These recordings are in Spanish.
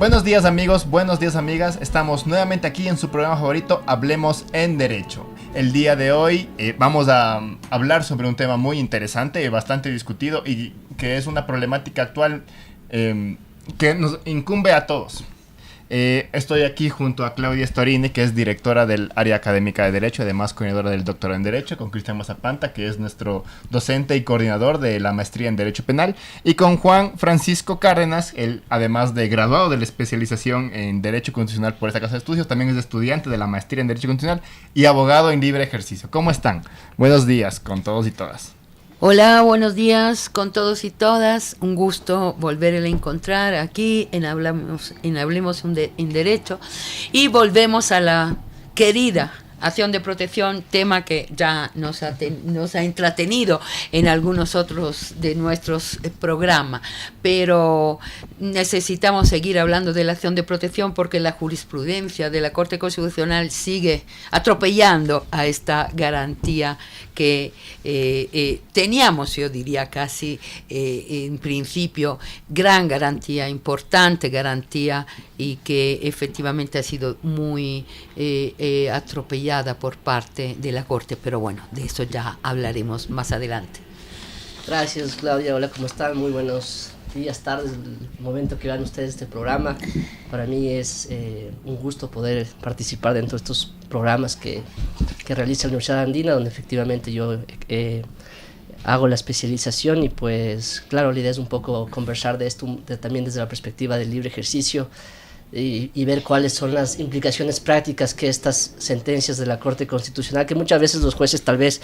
Buenos días amigos, buenos días amigas. Estamos nuevamente aquí en su programa favorito, Hablemos en Derecho. El día de hoy vamos a hablar sobre un tema muy interesante, bastante discutido y que es una problemática actual que nos incumbe a todos. Estoy aquí junto a Claudia Storini, que es directora del área académica de Derecho, además coordinadora del doctorado en Derecho, con Cristian Mazapanta, que es nuestro docente y coordinador de la maestría en Derecho Penal, y con Juan Francisco Cárdenas, él, además de graduado de la especialización en Derecho Constitucional por esta casa de estudios, también es estudiante de la maestría en Derecho Constitucional y abogado en libre ejercicio. ¿Cómo están? Buenos días con todos y todas. Hola, buenos días con todos y todas. Un gusto volver a encontrar aquí en Hablemos en Derecho. Y volvemos a la querida acción de protección, tema que ya nos ha entretenido en algunos otros de nuestros programas, pero necesitamos seguir hablando de la acción de protección porque la jurisprudencia de la Corte Constitucional sigue atropellando a esta garantía que teníamos, yo diría casi en principio, gran garantía, importante garantía, y que efectivamente ha sido muy atropellada por parte de la Corte, pero bueno, de eso ya hablaremos más adelante. Gracias, Claudia. Hola, ¿cómo están? Muy buenos días, tardes, el momento que vean ustedes este programa. Para mí es un gusto poder participar dentro de estos programas que realiza la Universidad Andina, donde efectivamente yo hago la especialización y pues claro, la idea es un poco conversar de esto también desde la perspectiva del libre ejercicio y ver cuáles son las implicaciones prácticas que estas sentencias de la Corte Constitucional, que muchas veces los jueces tal vez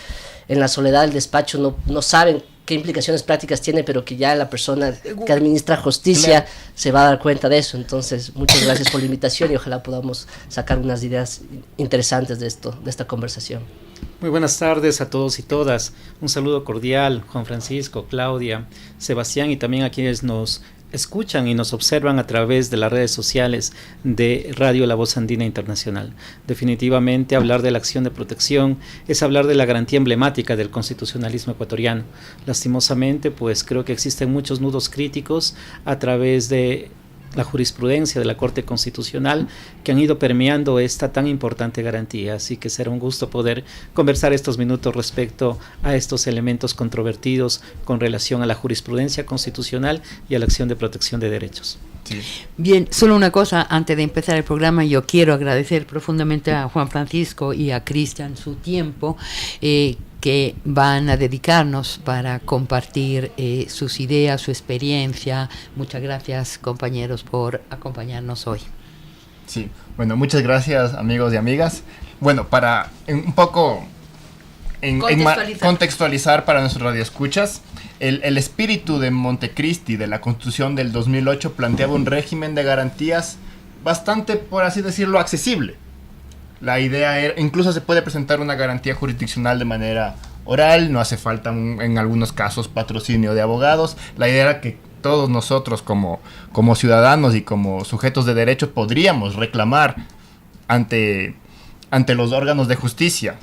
en la soledad del despacho no saben qué implicaciones prácticas tiene, pero que ya la persona que administra justicia se va a dar cuenta de eso. Entonces, muchas gracias por la invitación y ojalá podamos sacar unas ideas interesantes de esta conversación. Muy buenas tardes a todos y todas. Un saludo cordial, Juan Francisco, Claudia, Sebastián y también a quienes nos escuchan y nos observan a través de las redes sociales de Radio La Voz Andina Internacional. Definitivamente hablar de la acción de protección es hablar de la garantía emblemática del constitucionalismo ecuatoriano. Lastimosamente, pues creo que existen muchos nudos críticos a través de la jurisprudencia de la Corte Constitucional que han ido permeando esta tan importante garantía, así que será un gusto poder conversar estos minutos respecto a estos elementos controvertidos con relación a la jurisprudencia constitucional y a la acción de protección de derechos. Sí. Bien, solo una cosa antes de empezar el programa. Yo quiero agradecer profundamente a Juan Francisco y a Cristian su tiempo que van a dedicarnos para compartir sus ideas, su experiencia. Muchas gracias, compañeros, por acompañarnos hoy. Sí, bueno, muchas gracias amigos y amigas. Bueno, para un poco contextualizar para nuestros radioescuchas, el espíritu de Montecristi, de la Constitución del 2008, planteaba un régimen de garantías bastante, por así decirlo, accesible. La idea era, incluso se puede presentar una garantía jurisdiccional de manera oral, no hace falta en algunos casos patrocinio de abogados. La idea era que todos nosotros como ciudadanos y como sujetos de derecho podríamos reclamar ante los órganos de justicia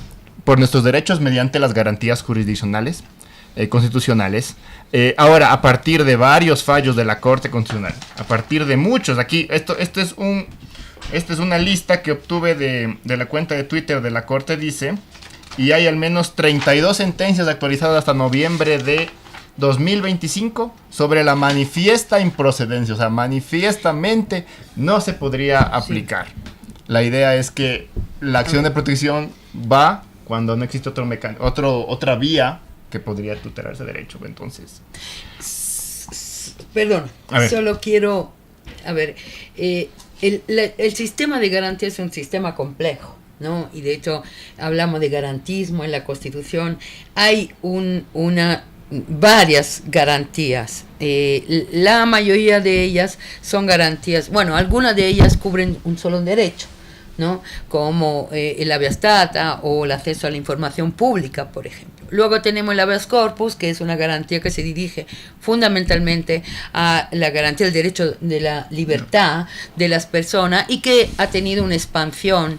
por nuestros derechos mediante las garantías jurisdiccionales constitucionales. Ahora, a partir de varios fallos de la Corte Constitucional, a partir de muchos, aquí, esta es una lista que obtuve de la cuenta de Twitter de la Corte, dice, y hay al menos 32 sentencias actualizadas hasta noviembre de 2025 sobre la manifiesta improcedencia, o sea, manifiestamente no se podría aplicar. Sí. La idea es que la acción de protección va cuando no existe otra vía que podría tutelar ese derecho. Entonces, perdón, solo quiero, el sistema de garantía es un sistema complejo, ¿no? Y de hecho hablamos de garantismo en la Constitución. Hay varias garantías. La mayoría de ellas son garantías, bueno, algunas de ellas cubren un solo derecho, ¿no? Como el habeas data o el acceso a la información pública, por ejemplo. Luego tenemos el habeas corpus, que es una garantía que se dirige fundamentalmente a la garantía del derecho de la libertad de las personas y que ha tenido una expansión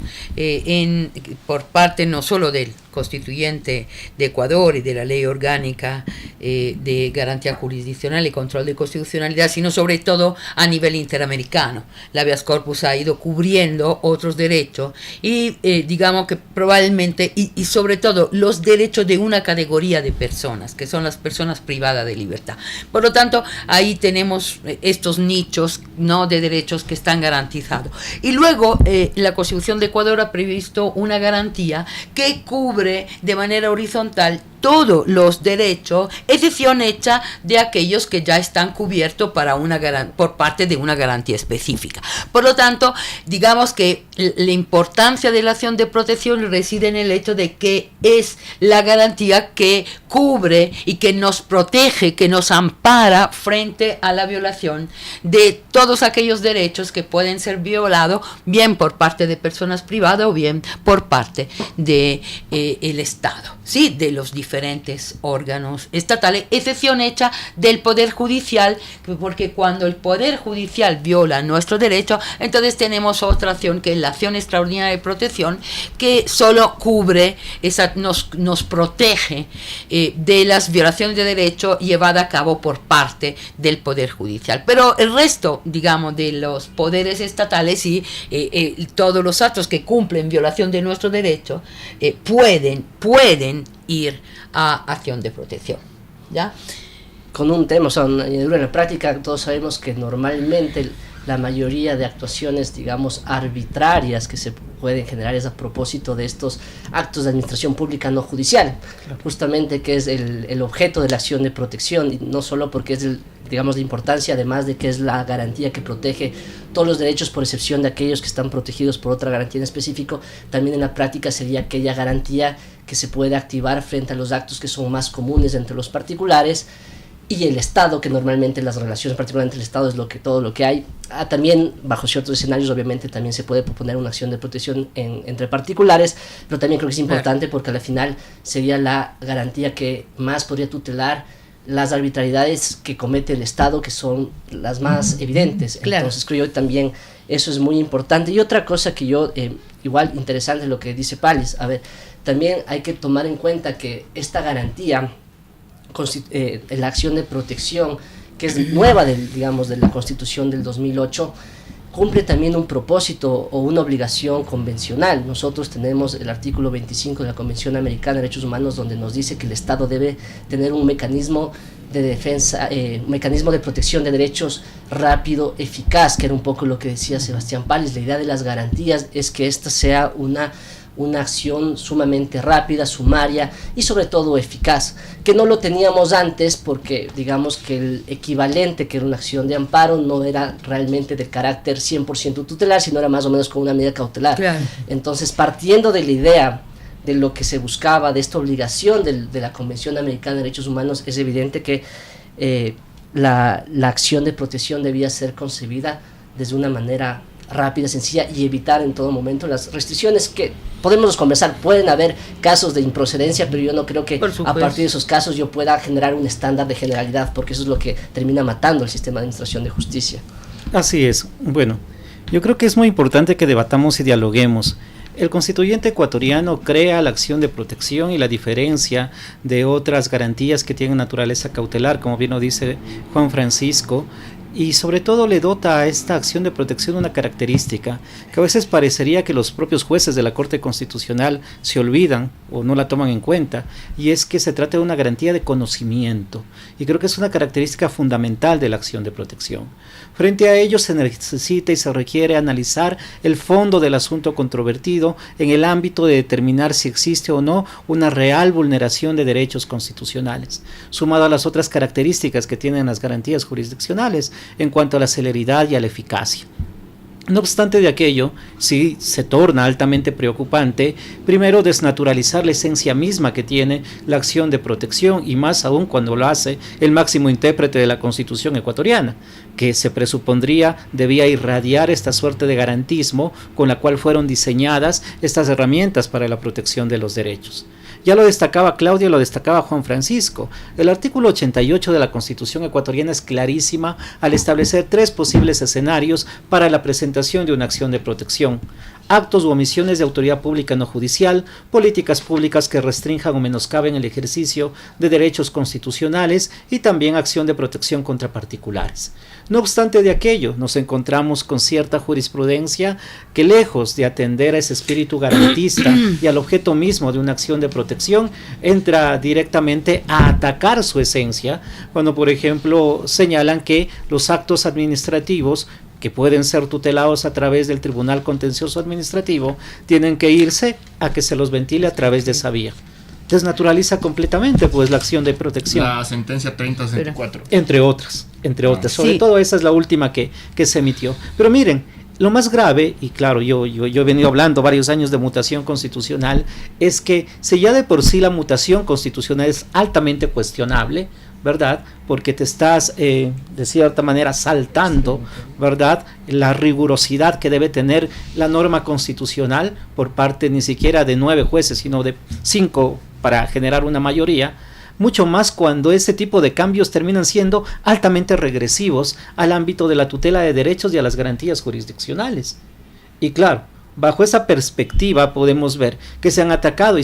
por parte no solo del constituyente de Ecuador y de la Ley Orgánica de Garantía Jurisdiccional y Control de Constitucionalidad, sino sobre todo a nivel interamericano. La habeas corpus ha ido cubriendo otros derechos y digamos que probablemente, y sobre todo los derechos de una categoría de personas, que son las personas privadas de libertad. Por lo tanto, ahí tenemos estos nichos, ¿no?, de derechos que están garantizados. Y luego la Constitución de Ecuador ha previsto una garantía que cubre de manera horizontal todos los derechos, excepción hecha de aquellos que ya están cubiertos por parte de una garantía específica. Por lo tanto, digamos que la importancia de la acción de protección reside en el hecho de que es la garantía que cubre y que nos protege, que nos ampara frente a la violación de todos aquellos derechos que pueden ser violados, bien por parte de personas privadas o bien por parte de el Estado, ¿sí?, de los diferentes órganos estatales, excepción hecha del Poder Judicial, porque cuando el Poder Judicial viola nuestros derechos, entonces tenemos otra acción, que es la acción extraordinaria de protección, que solo cubre, nos protege de las violaciones de derechos llevadas a cabo por parte del Poder Judicial. Pero el resto, digamos, de los poderes estatales y todos los actos que cumplen violación de nuestros derechos pueden ir a acción de protección, ¿ya? Con un tema, o sea, una añadidura en la práctica, todos sabemos que normalmente la mayoría de actuaciones, digamos, arbitrarias que se pueden generar es a propósito de estos actos de administración pública no judicial, claro, justamente que es el objeto de la acción de protección, y no solo porque es, digamos, la importancia, además de que es la garantía que protege todos los derechos por excepción de aquellos que están protegidos por otra garantía en específico, también en la práctica sería aquella garantía que se puede activar frente a los actos que son más comunes entre los particulares y el Estado, que normalmente las relaciones particularmente entre el Estado es todo lo que hay. También bajo ciertos escenarios obviamente también se puede proponer una acción de protección entre particulares, pero también creo que es importante porque al final sería la garantía que más podría tutelar las arbitrariedades que comete el Estado, que son las más evidentes. Claro. Entonces creo yo también eso es muy importante. Y otra cosa que yo, igual interesante lo que dice Palis, a ver, también hay que tomar en cuenta que esta garantía, la acción de protección, que es nueva de la Constitución del 2008, cumple también un propósito o una obligación convencional. Nosotros tenemos el artículo 25 de la Convención Americana de Derechos Humanos, donde nos dice que el Estado debe tener un mecanismo de defensa, un mecanismo de protección de derechos rápido, eficaz, que era un poco lo que decía Sebastián Palis. La idea de las garantías es que esta sea una acción sumamente rápida, sumaria y sobre todo eficaz, que no lo teníamos antes porque digamos que el equivalente, que era una acción de amparo, no era realmente de carácter 100% tutelar, sino era más o menos como una medida cautelar. Claro. Entonces, partiendo de la idea de lo que se buscaba, de esta obligación de la Convención Americana de Derechos Humanos, es evidente que la acción de protección debía ser concebida desde una manera rápida, sencilla y evitar en todo momento las restricciones que podemos conversar. Pueden haber casos de improcedencia, pero yo no creo que a partir de esos casos yo pueda generar un estándar de generalidad, porque eso es lo que termina matando el sistema de administración de justicia. Así es. Bueno, yo creo que es muy importante que debatamos y dialoguemos. El constituyente ecuatoriano crea la acción de protección y la diferencia de otras garantías que tienen naturaleza cautelar, como bien lo dice Juan Francisco, y sobre todo le dota a esta acción de protección una característica que a veces parecería que los propios jueces de la Corte Constitucional se olvidan o no la toman en cuenta, y es que se trata de una garantía de conocimiento, y creo que es una característica fundamental de la acción de protección. Frente a ello se necesita y se requiere analizar el fondo del asunto controvertido en el ámbito de determinar si existe o no una real vulneración de derechos constitucionales, sumado a las otras características que tienen las garantías jurisdiccionales en cuanto a la celeridad y a la eficacia. No obstante de aquello, sí se torna altamente preocupante, primero, desnaturalizar la esencia misma que tiene la acción de protección, y más aún cuando lo hace el máximo intérprete de la Constitución ecuatoriana, que se presupondría debía irradiar esta suerte de garantismo con la cual fueron diseñadas estas herramientas para la protección de los derechos. Ya lo destacaba Claudia, lo destacaba Juan Francisco. El artículo 88 de la Constitución ecuatoriana es clarísima al establecer 3 posibles escenarios para la presentación presentación de una acción de protección, actos u omisiones de autoridad pública no judicial, políticas públicas que restrinjan o menoscaben el ejercicio de derechos constitucionales y también acción de protección contra particulares. No obstante de aquello, nos encontramos con cierta jurisprudencia que, lejos de atender a ese espíritu garantista y al objeto mismo de una acción de protección, entra directamente a atacar su esencia, cuando por ejemplo señalan que los actos administrativos que pueden ser tutelados a través del Tribunal Contencioso Administrativo, tienen que irse a que se los ventile a través de esa vía. Desnaturaliza completamente pues la acción de protección. La sentencia 3064. Entre otras. Sobre todo esa es la última que se emitió. Pero miren, lo más grave, y claro, yo he venido hablando varios años de mutación constitucional, es que si ya de por sí la mutación constitucional es altamente cuestionable, ¿verdad? Porque te estás, de cierta manera, saltando, ¿verdad?, la rigurosidad que debe tener la norma constitucional por parte ni siquiera de 9 jueces, sino de 5 para generar una mayoría, mucho más cuando ese tipo de cambios terminan siendo altamente regresivos al ámbito de la tutela de derechos y a las garantías jurisdiccionales. Y claro, bajo esa perspectiva podemos ver que se han atacado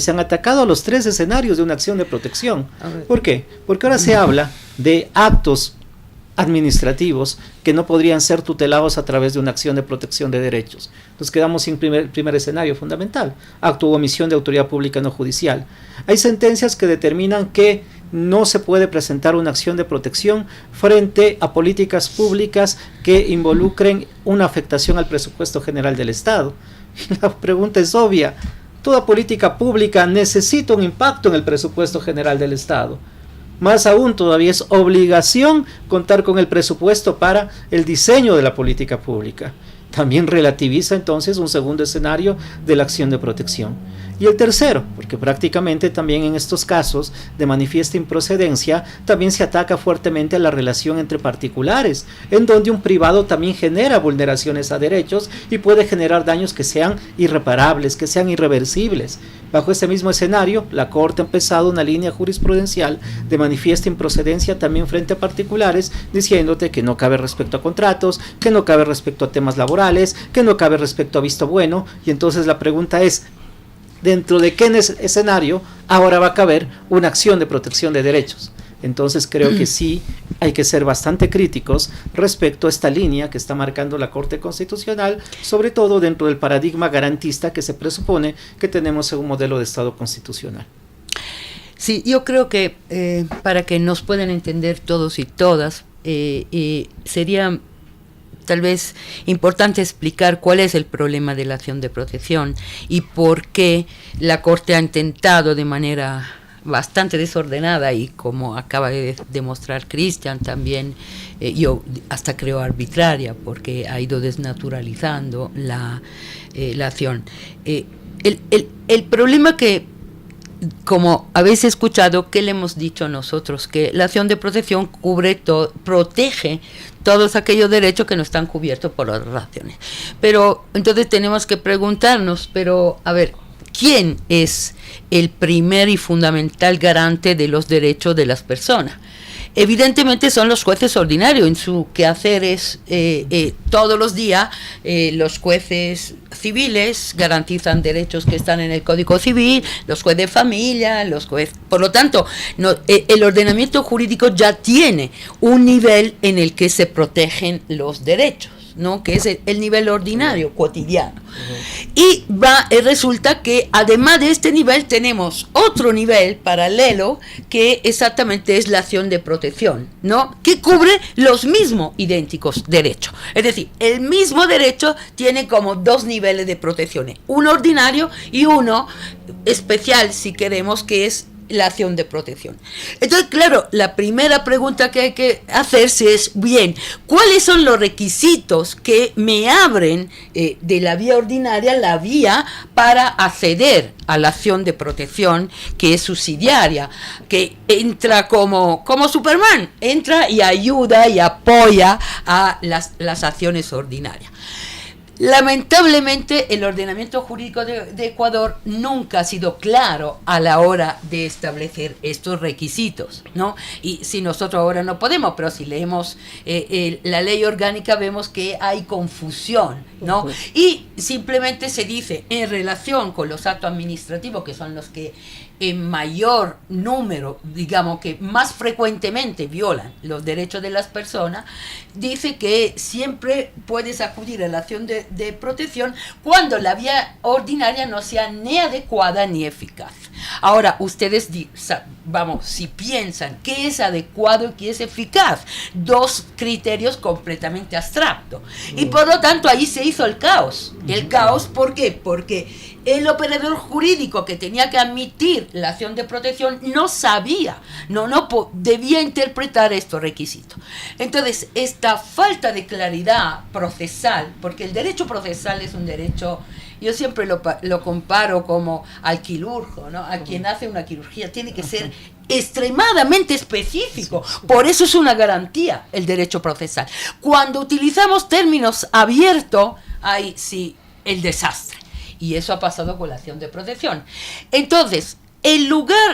a los 3 escenarios de una acción de protección. ¿Por qué? Porque ahora se habla de actos administrativos que no podrían ser tutelados a través de una acción de protección de derechos. Entonces quedamos sin primer escenario fundamental, acto u omisión de autoridad pública no judicial. Hay sentencias que determinan que no se puede presentar una acción de protección frente a políticas públicas que involucren una afectación al presupuesto general del Estado. Y la pregunta es obvia, toda política pública necesita un impacto en el presupuesto general del Estado. Más aún, todavía es obligación contar con el presupuesto para el diseño de la política pública. También relativiza entonces un segundo escenario de la acción de protección. Y el tercero, porque prácticamente también en estos casos de manifiesta improcedencia, también se ataca fuertemente a la relación entre particulares, en donde un privado también genera vulneraciones a derechos y puede generar daños que sean irreparables, que sean irreversibles. Bajo ese mismo escenario, la Corte ha empezado una línea jurisprudencial de manifiesta improcedencia también frente a particulares, diciéndote que no cabe respecto a contratos, que no cabe respecto a temas laborales, que no cabe respecto a visto bueno, y entonces la pregunta es, ¿dentro de qué escenario ahora va a caber una acción de protección de derechos? Entonces creo que sí hay que ser bastante críticos respecto a esta línea que está marcando la Corte Constitucional, sobre todo dentro del paradigma garantista que se presupone que tenemos en un modelo de Estado constitucional. Sí, yo creo que para que nos puedan entender todos y todas, sería tal vez importante explicar cuál es el problema de la acción de protección y por qué la Corte ha intentado de manera bastante desordenada y, como acaba de demostrar Cristian, también yo hasta creo arbitraria, porque ha ido desnaturalizando la acción. El problema que, como habéis escuchado, ¿qué le hemos dicho nosotros? Que la acción de protección protege todos aquellos derechos que no están cubiertos por otras acciones. Pero entonces tenemos que preguntarnos, pero a ver, ¿quién es el primer y fundamental garante de los derechos de las personas? Evidentemente son los jueces ordinarios. En su quehacer es todos los días los jueces civiles garantizan derechos que están en el Código Civil, los jueces de familia, los jueces. Por lo tanto, el ordenamiento jurídico ya tiene un nivel en el que se protegen los derechos, ¿no? Que es el nivel ordinario, cotidiano. Y resulta que además de este nivel tenemos otro nivel paralelo que exactamente es la acción de protección, ¿no? Que cubre los mismos idénticos derechos. Es decir, el mismo derecho tiene como 2 niveles de protecciones, uno ordinario y uno especial, si queremos, que es la acción de protección. Entonces, claro, la primera pregunta que hay que hacerse es, bien, ¿cuáles son los requisitos que me abren de la vía ordinaria la vía para acceder a la acción de protección, que es subsidiaria, que entra como Superman, entra y ayuda y apoya a las acciones ordinarias? Lamentablemente el ordenamiento jurídico de Ecuador nunca ha sido claro a la hora de establecer estos requisitos, ¿no? Y si nosotros ahora no podemos, pero si leemos la ley orgánica vemos que hay confusión, ¿no? Y simplemente se dice en relación con los actos administrativos, que son los que en mayor número, digamos que más frecuentemente violan los derechos de las personas, dice que siempre puedes acudir a la acción de protección cuando la vía ordinaria no sea ni adecuada ni eficaz. Ahora, ustedes, si piensan qué es adecuado y qué es eficaz, dos criterios completamente abstractos. Y por lo tanto, ahí se hizo el caos. El caos, ¿por qué? Porque el operador jurídico que tenía que admitir la acción de protección no sabía, debía interpretar estos requisitos. Entonces, esta falta de claridad procesal, porque el derecho procesal es un derecho, yo siempre lo comparo como al quirurgo, ¿no? A quien hace una cirugía, tiene que ser extremadamente específico. Por eso es una garantía el derecho procesal. Cuando utilizamos términos abiertos, ahí sí, el desastre. Y eso ha pasado con la acción de protección. Entonces,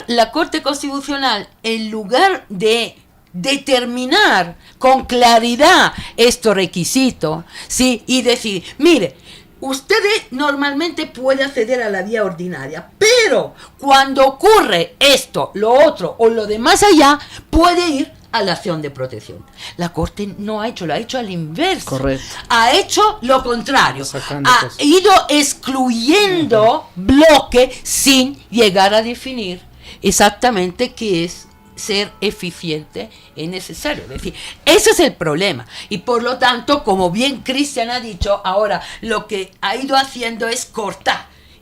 la Corte Constitucional, en lugar de determinar con claridad estos requisitos, ¿sí? Y decir, mire, usted normalmente puede acceder a la vía ordinaria, pero cuando ocurre esto, lo otro o lo de más allá, puede ir a la acción de protección. La Corte no ha hecho, lo ha hecho al inverso. Correcto. Ha hecho lo contrario. Ha ido excluyendo bloque sin llegar a definir exactamente qué es ser eficiente es necesario. Es decir, ese es el problema. Y por lo tanto, como bien Cristian ha dicho, ahora lo que ha ido haciendo es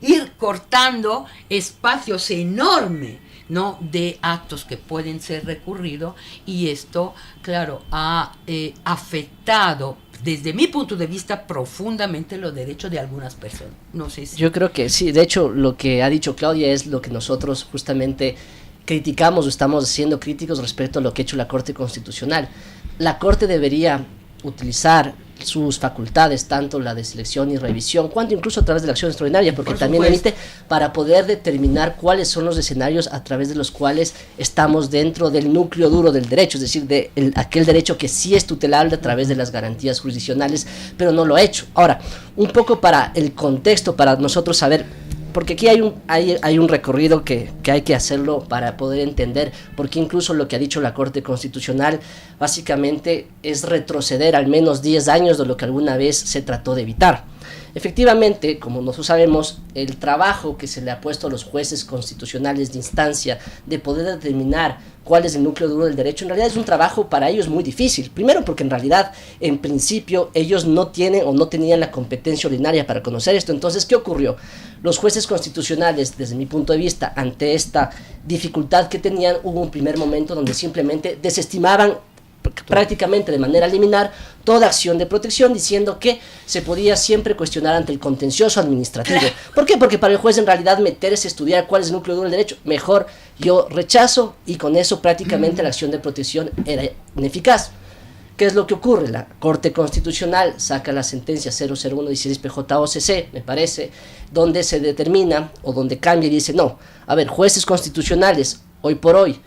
ir cortando espacios enormes, ¿no?, de actos que pueden ser recurridos, y esto, claro, ha afectado desde mi punto de vista profundamente los derechos de algunas personas. No sé si... Yo creo que sí, de hecho lo que ha dicho Claudia es lo que nosotros justamente criticamos o estamos siendo críticos respecto a lo que ha hecho la Corte Constitucional. La Corte debería utilizar sus facultades, tanto la de selección y revisión, cuanto incluso a través de la acción extraordinaria, porque también emite, para poder determinar cuáles son los escenarios a través de los cuales estamos dentro del núcleo duro del derecho, es decir, de aquel derecho que sí es tutelable a través de las garantías jurisdiccionales, pero no lo ha hecho. Ahora, un poco para el contexto, para nosotros saber, porque aquí hay un recorrido que hay que hacerlo para poder entender, porque incluso lo que ha dicho la Corte Constitucional básicamente es retroceder al menos 10 años de lo que alguna vez se trató de evitar. Efectivamente, como nosotros sabemos, el trabajo que se le ha puesto a los jueces constitucionales de instancia de poder determinar cuál es el núcleo duro del derecho, en realidad es un trabajo para ellos muy difícil. Primero porque en realidad, en principio, ellos no tienen o no tenían la competencia ordinaria para conocer esto. Entonces, ¿qué ocurrió? Los jueces constitucionales, desde mi punto de vista, ante esta dificultad que tenían, hubo un primer momento donde simplemente desestimaban prácticamente de manera liminar toda acción de protección, diciendo que se podía siempre cuestionar ante el contencioso administrativo. ¿Por qué? Porque para el juez en realidad meterse a estudiar cuál es el núcleo duro del derecho, mejor yo rechazo, y con eso prácticamente la acción de protección era ineficaz. ¿Qué es lo que ocurre? La Corte Constitucional saca la sentencia 00116 PJOCC, me parece, donde se determina o donde cambia y dice, no, a ver, jueces constitucionales, hoy por hoy,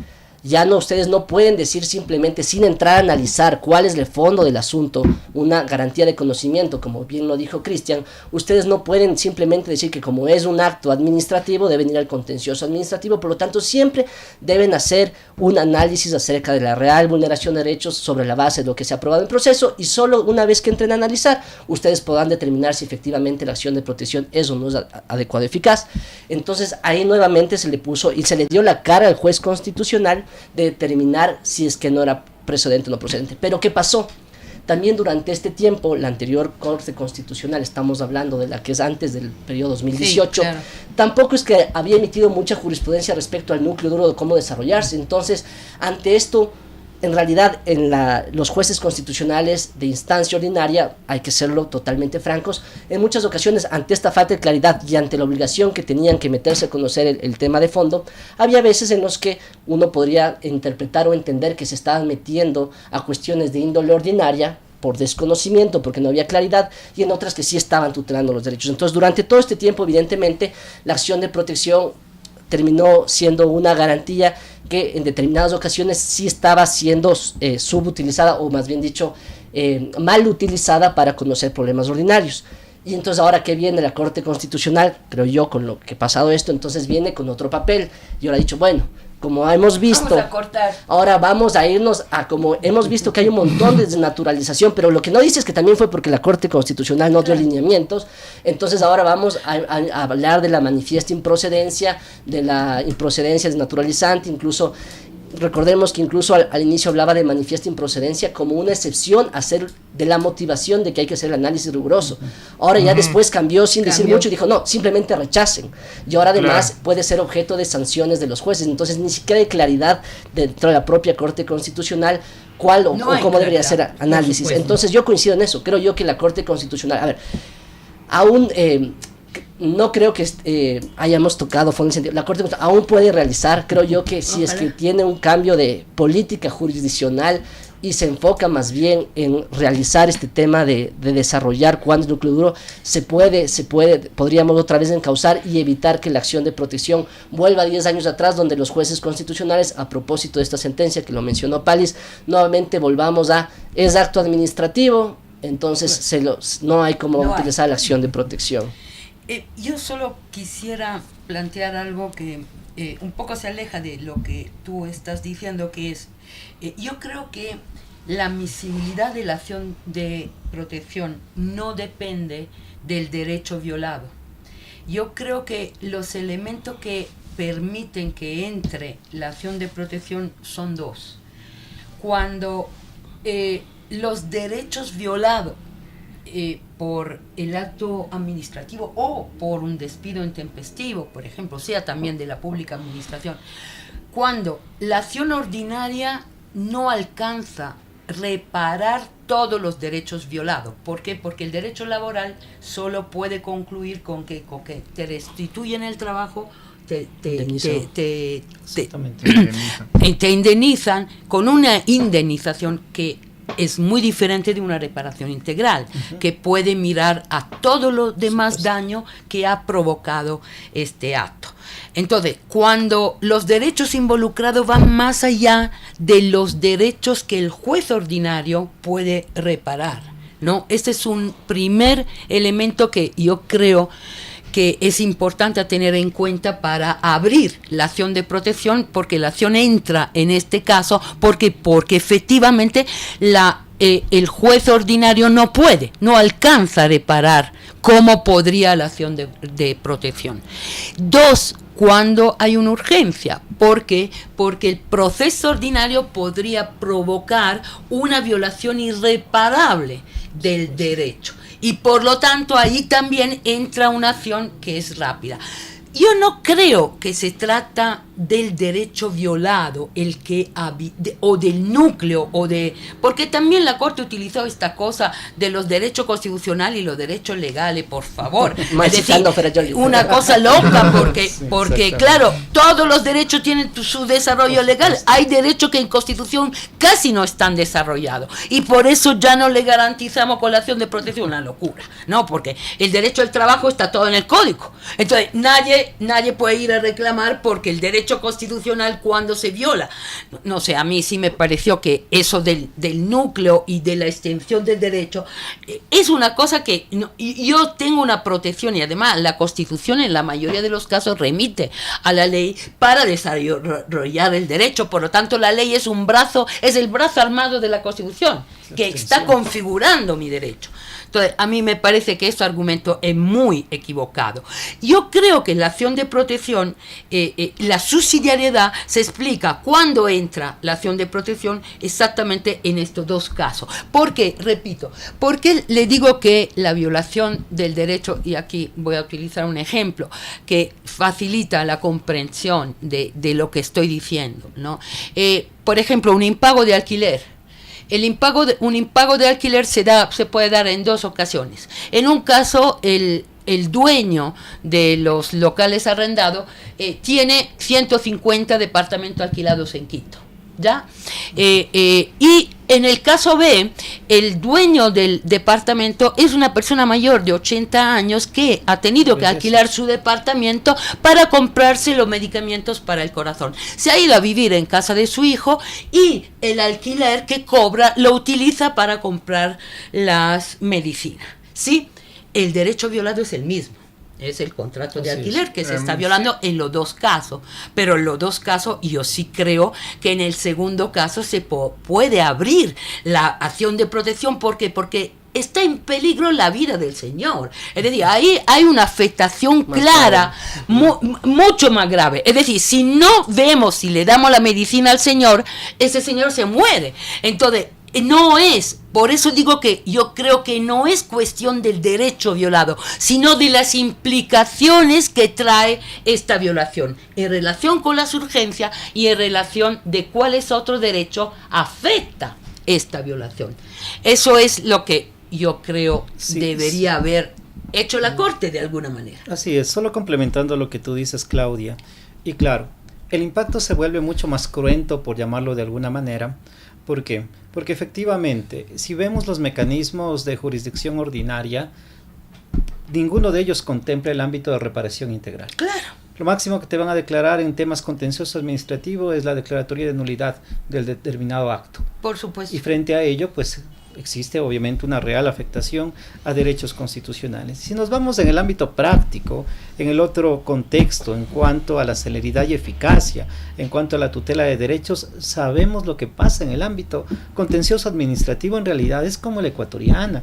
ya no, ustedes no pueden decir simplemente, sin entrar a analizar cuál es el fondo del asunto, una garantía de conocimiento, como bien lo dijo Cristian, ustedes no pueden simplemente decir que como es un acto administrativo, deben ir al contencioso administrativo, por lo tanto siempre deben hacer un análisis acerca de la real vulneración de derechos sobre la base de lo que se ha aprobado en el proceso, y solo una vez que entren a analizar, ustedes podrán determinar si efectivamente la acción de protección es o no es adecuada o eficaz. Entonces ahí nuevamente se le puso y se le dio la cara al juez constitucional de determinar si es que no era procedente o no procedente. Pero ¿qué pasó? También durante este tiempo, la anterior Corte Constitucional, estamos hablando de la que es antes del periodo 2018, sí, claro, tampoco es que había emitido mucha jurisprudencia respecto al núcleo duro de cómo desarrollarse. Entonces, ante esto, en realidad, los jueces constitucionales de instancia ordinaria, hay que serlo totalmente francos, en muchas ocasiones, ante esta falta de claridad y ante la obligación que tenían que meterse a conocer el tema de fondo, había veces en los que uno podría interpretar o entender que se estaban metiendo a cuestiones de índole ordinaria, por desconocimiento, porque no había claridad, y en otras que sí estaban tutelando los derechos. Entonces, durante todo este tiempo, evidentemente, la acción de protección terminó siendo una garantía que en determinadas ocasiones sí estaba siendo subutilizada, o más bien dicho, mal utilizada para conocer problemas ordinarios. Y entonces ahora que viene la Corte Constitucional, creo yo, con lo que ha pasado esto, entonces viene con otro papel. Y ahora ha dicho, bueno, como hemos visto, vamos a cortar. Ahora vamos a irnos a como hemos visto que hay un montón de desnaturalización, pero lo que no dice es que también fue porque la Corte Constitucional no dio lineamientos. Entonces ahora vamos a hablar de la manifiesta improcedencia, de la improcedencia desnaturalizante. Incluso recordemos que incluso al inicio hablaba de manifiesta improcedencia como una excepción a hacer de la motivación de que hay que hacer el análisis riguroso. Ahora ya después cambió sin decir mucho y dijo, no, simplemente rechacen. Y ahora además puede ser objeto de sanciones de los jueces. Entonces ni siquiera hay claridad dentro de la propia Corte Constitucional cuál o cómo debería ser análisis. Entonces yo coincido en eso. Creo yo que la Corte Constitucional, a ver, aún no creo que hayamos tocado fondo en sentido. La Corte aún puede realizar, creo yo que si es que tiene un cambio de política jurisdiccional y se enfoca más bien en realizar este tema de desarrollar cuándo es núcleo duro, podríamos otra vez encauzar y evitar que la acción de protección vuelva 10 años atrás, donde los jueces constitucionales, a propósito de esta sentencia que lo mencionó Palis, nuevamente volvamos a, es acto administrativo, entonces no hay como utilizar la acción de protección. Yo solo quisiera plantear algo que un poco se aleja de lo que tú estás diciendo, que es, yo creo que la admisibilidad de la acción de protección no depende del derecho violado. Yo creo que los elementos que permiten que entre la acción de protección son dos. Cuando los derechos violados por el acto administrativo o por un despido intempestivo, por ejemplo, sea también de la pública administración, cuando la acción ordinaria no alcanza reparar todos los derechos violados. ¿Por qué? Porque el derecho laboral solo puede concluir con que te restituyen el trabajo, te indemnizan con una indemnización que es muy diferente de una reparación integral, que puede mirar a todo lo demás daño que ha provocado este acto. Entonces, cuando los derechos involucrados van más allá de los derechos que el juez ordinario puede reparar, ¿no? Este es un primer elemento que yo creo que es importante a tener en cuenta para abrir la acción de protección, porque la acción entra en este caso porque efectivamente el juez ordinario no alcanza a reparar como podría la acción de protección. Dos, cuando hay una urgencia. ¿Por qué? Porque el proceso ordinario podría provocar una violación irreparable del derecho. Y por lo tanto ahí también entra una acción que es rápida. Yo no creo que se trata del derecho violado, o del núcleo, porque también la Corte utilizó esta cosa de los derechos constitucionales y los derechos legales, por favor. Es decir, una cosa loca, porque claro, todos los derechos tienen su desarrollo legal. Hay derechos que en Constitución casi no están desarrollados, y por eso ya no le garantizamos con la acción de protección. Una locura, ¿no? Porque el derecho al trabajo está todo en el Código. Entonces, nadie puede ir a reclamar porque el derecho constitucional cuando se viola. No sé, a mí sí me pareció que eso del núcleo y de la extensión del derecho es una cosa que yo tengo una protección, y además la Constitución en la mayoría de los casos remite a la ley para desarrollar el derecho. Por lo tanto, la ley es el brazo armado de la Constitución que está configurando mi derecho. Entonces, a mí me parece que este argumento es muy equivocado. Yo creo que la acción de protección, la subsidiariedad se explica cuando entra la acción de protección exactamente en estos dos casos. ¿Por qué? Repito, porque le digo que la violación del derecho, y aquí voy a utilizar un ejemplo que facilita la comprensión de lo que estoy diciendo, ¿no? Por ejemplo, un impago de alquiler. Un impago de alquiler se puede dar en dos ocasiones. En un caso, el dueño de los locales arrendados tiene 150 departamentos alquilados en Quito, ¿ya? Y En el caso B, el dueño del departamento es una persona mayor de 80 años que ha tenido que alquilar su departamento para comprarse los medicamentos para el corazón. Se ha ido a vivir en casa de su hijo y el alquiler que cobra lo utiliza para comprar las medicinas. ¿Sí? El derecho violado es el mismo. Es el contrato de alquiler que se está violando en los dos casos. Pero en los dos casos yo sí creo que en el segundo caso se puede abrir la acción de protección. ¿Por qué? Porque está en peligro la vida del señor. Es decir, ahí hay una afectación clara, mucho más grave. Es decir, si no vemos, si le damos la medicina al señor, ese señor se muere. Entonces, no es, por eso digo que yo creo que no es cuestión del derecho violado, sino de las implicaciones que trae esta violación en relación con las urgencias y en relación de cuáles otros derechos afecta esta violación. Eso es lo que yo creo debería haber hecho la Corte de alguna manera. Así es, solo complementando lo que tú dices, Claudia. Y claro, el impacto se vuelve mucho más cruento, por llamarlo de alguna manera. ¿Por qué? Porque efectivamente, si vemos los mecanismos de jurisdicción ordinaria, ninguno de ellos contempla el ámbito de reparación integral. Claro. Lo máximo que te van a declarar en temas contenciosos administrativos es la declaratoria de nulidad del determinado acto. Por supuesto. Y frente a ello, pues existe obviamente una real afectación a derechos constitucionales. Si nos vamos en el ámbito práctico, en el otro contexto, en cuanto a la celeridad y eficacia, en cuanto a la tutela de derechos, sabemos lo que pasa en el ámbito contencioso administrativo. En realidad es como la ecuatoriana.